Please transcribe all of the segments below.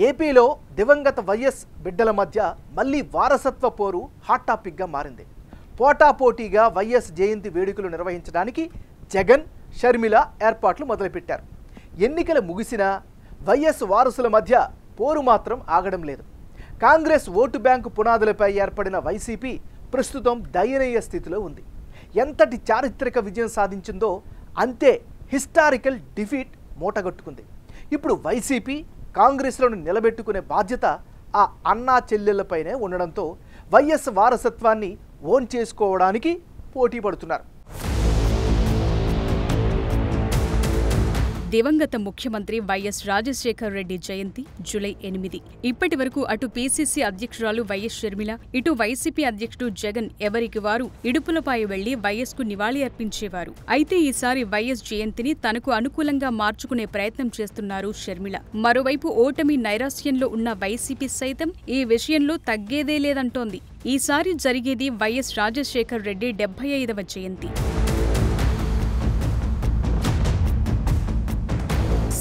ఏపీలో దివంగత వైఎస్ బిడ్డల మధ్య మళ్ళీ వారసత్వ పోరు హాట్ టాపిక్గా మారింది. పోటాపోటీగా వైఎస్ జయంతి వేడుకలు నిర్వహించడానికి జగన్, షర్మిల ఏర్పాట్లు మొదలుపెట్టారు. ఎన్నికలు ముగిసినా వైఎస్ వారసుల మధ్య పోరు మాత్రం ఆగడం లేదు. కాంగ్రెస్ ఓటు బ్యాంకు పునాదులపై ఏర్పడిన వైసీపీ ప్రస్తుతం దయనీయ స్థితిలో ఉంది. ఎంతటి చారిత్రక విజయం సాధించిందో అంతే హిస్టారికల్ డిఫీట్ మూటగట్టుకుంది. ఇప్పుడు వైసీపీ కాంగ్రెస్లను నిలబెట్టుకునే బాధ్యత ఆ అన్నా చెల్లెళ్లపైనే ఉండడంతో వైఎస్ వారసత్వాన్ని ఓన్ చేసుకోవడానికి పోటీ పడుతున్నారు. దివంగత ముఖ్యమంత్రి వైఎస్ రాజశేఖర్ రెడ్డి జయంతి జూలై 8. ఇప్పటి వరకు అటు పీసీసీ అధ్యక్షురాలు వైఎస్ షర్మిల, ఇటు వైసీపీ అధ్యక్షుడు జగన్ ఎవరికి వారు ఇడుపులపై వెళ్లి వైఎస్ కు నివాళి అర్పించేవారు. అయితే ఈసారి వైఎస్ జయంతిని తనకు అనుకూలంగా మార్చుకునే ప్రయత్నం చేస్తున్నారు షర్మిల. మరోవైపు ఓటమి నైరాశ్యంలో ఉన్న వైసీపీ సైతం ఈ విషయంలో తగ్గేదే లేదంటోంది. ఈసారి జరిగేది వైఎస్ రాజశేఖర్ రెడ్డి 75వ జయంతి.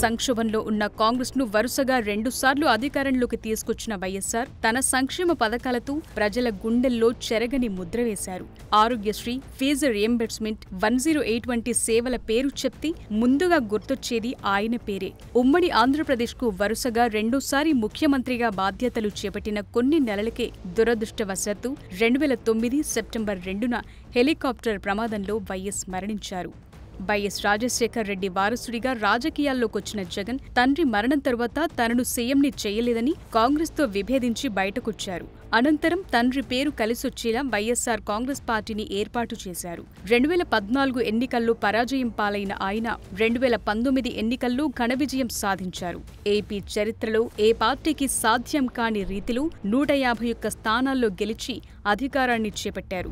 సంక్షోభంలో ఉన్న కాంగ్రెస్ను వరుసగా 2 సార్లు అధికారంలోకి తీసుకొచ్చిన వైఎస్సార్ తన సంక్షేమ పథకాలతో ప్రజల గుండెల్లో చెరగని ముద్ర వేశారు. ఆరోగ్యశ్రీ, ఫీజు రియంబర్స్మెంట్, 108 వంటి సేవల పేరు చెప్తే ముందుగా గుర్తొచ్చేది ఆయన పేరే. ఉమ్మడి ఆంధ్రప్రదేశ్కు వరుసగా 2సారి ముఖ్యమంత్రిగా బాధ్యతలు చేపట్టిన కొన్ని నెలలకే దురదృష్టవశాత్తు 2009 సెప్టెంబర్ 2న హెలికాప్టర్ ప్రమాదంలో వైఎస్ మరణించారు. వైఎస్ రాజశేఖర్ రెడ్డి వారసుడిగా రాజకీయాల్లోకొచ్చిన జగన్ తండ్రి మరణం తరువాత తనను సీఎంని చేయలేదని కాంగ్రెస్తో విభేదించి బయటకొచ్చారు. అనంతరం తండ్రి పేరు కలిసొచ్చేలా వైఎస్సార్ కాంగ్రెస్ పార్టీని ఏర్పాటు చేశారు. 2014 ఎన్నికల్లో పరాజయం పాలైన ఆయన 2019 ఎన్నికల్లో ఘన విజయం సాధించారు. ఏపీ చరిత్రలో ఏ పార్టీకి సాధ్యం కాని రీతిలో 151 స్థానాల్లో గెలిచి అధికారాన్ని చేపట్టారు.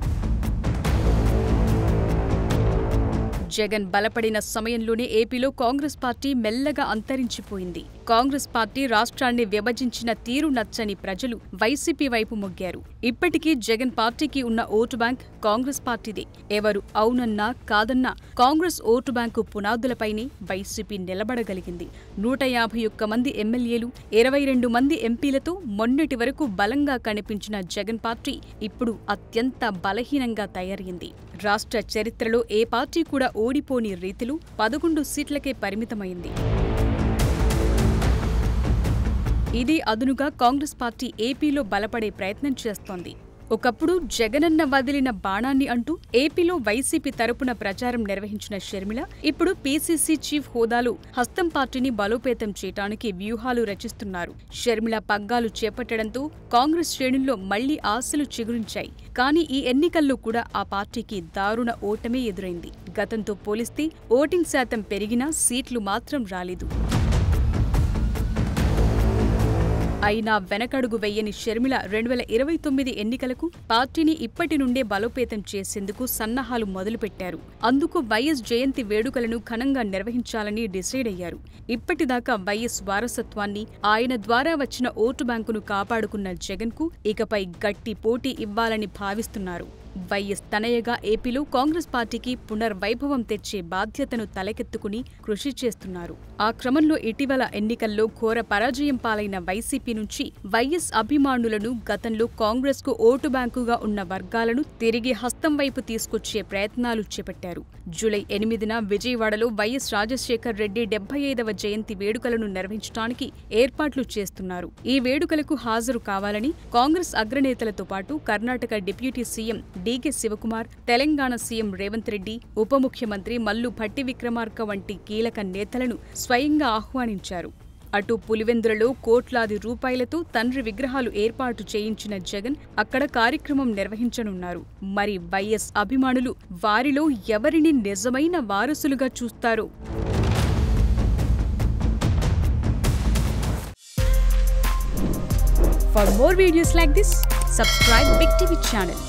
జగన్ బలపడిన సమయంలోనే ఏపీలో కాంగ్రెస్ పార్టీ మెల్లగా అంతరించిపోయింది. కాంగ్రెస్ పార్టీ రాష్ట్రాన్ని విభజించిన తీరు నచ్చని ప్రజలు వైసీపీ వైపు మొగ్గారు. ఇప్పటికీ జగన్ పార్టీకి ఉన్న ఓటు బ్యాంక్ కాంగ్రెస్ పార్టీదే. ఎవరు అవునన్నా కాదన్నా కాంగ్రెస్ ఓటు బ్యాంకు పునాదులపైనే వైసీపీ నిలబడగలిగింది. 151 మంది ఎమ్మెల్యేలు, 22 మంది ఎంపీలతో మొన్నటి వరకు బలంగా కనిపించిన జగన్ పార్టీ ఇప్పుడు అత్యంత బలహీనంగా తయారైంది. రాష్ట్ర చరిత్రలో ఏ పార్టీ కూడా ఓడిపోని రీతిలో 11 సీట్లకే పరిమితమైంది. ఇది అదునుగా కాంగ్రెస్ పార్టీ ఏపీలో బలపడే ప్రయత్నం చేస్తోంది. ఒకప్పుడు జగనన్న వదిలిన బాణాన్ని అంటూ ఏపీలో వైసీపీ తరపున ప్రచారం నిర్వహించిన షర్మిల ఇప్పుడు పీసీసీ చీఫ్ హోదాలో హస్తం పార్టీని బలోపేతం చేయడానికి వ్యూహాలు రచిస్తున్నారు. షర్మిల పగ్గాలు చేపట్టడంతో కాంగ్రెస్ శ్రేణుల్లో మళ్లీ ఆశలు చిగురించాయి. కానీ ఈ ఎన్నికల్లో కూడా ఆ పార్టీకి దారుణ ఓటమే ఎదురైంది. గతంతో పోలిస్తే ఓటింగ్ శాతం పెరిగినా సీట్లు మాత్రం రాలేదు. అయినా వెనకడుగు వెయ్యని షర్మిల 2029 ఎన్నికలకు పార్టీని ఇప్పటి నుండే బలోపేతం చేసేందుకు సన్నాహాలు మొదలుపెట్టారు. అందుకు వైఎస్ జయంతి వేడుకలను ఘనంగా నిర్వహించాలని డిసైడ్ అయ్యారు. ఇప్పటిదాకా వైఎస్ వారసత్వాన్ని, ఆయన ద్వారా వచ్చిన ఓటు బ్యాంకును కాపాడుకున్న జగన్కు ఇకపై గట్టి పోటీ ఇవ్వాలని భావిస్తున్నారు. వైఎస్ తనయగా ఏపీలో కాంగ్రెస్ పార్టీకి పునర్వైభవం తెచ్చే బాధ్యతను తలకెత్తుకుని కృషి చేస్తున్నారు. ఆ క్రమంలో ఇటీవల ఎన్నికల్లో ఘోర పరాజయం పాలైన వైసీపీ నుంచి వైఎస్ అభిమానులను, గతంలో కాంగ్రెస్ కు ఓటు బ్యాంకుగా ఉన్న వర్గాలను తిరిగి హస్తం వైపు తీసుకొచ్చే ప్రయత్నాలు చేపట్టారు. జూలై 8న విజయవాడలో వైఎస్ రాజశేఖర్ రెడ్డి 75వ జయంతి వేడుకలను నిర్వహించడానికి ఏర్పాట్లు చేస్తున్నారు. ఈ వేడుకలకు హాజరు కావాలని కాంగ్రెస్ అగ్రనేతలతో పాటు Karnataka deputy CM DK Shivakumar, Telangana CM Revanth Reddy, ఉప ముఖ్యమంత్రి మల్లు భట్టి విక్రమార్క వంటి కీలక నేతలను స్వయంగా ఆహ్వానించారు. అటు పులివెందులలో కోట్లాది రూపాయలతో తండ్రి విగ్రహాలు ఏర్పాటు చేయించిన జగన్ అక్కడ కార్యక్రమం నిర్వహించనున్నారు. మరి వైఎస్ అభిమానులు వారిలో ఎవరిని నిజమైన వారసులుగా చూస్తారో? For more videos like this, subscribe Big TV channel.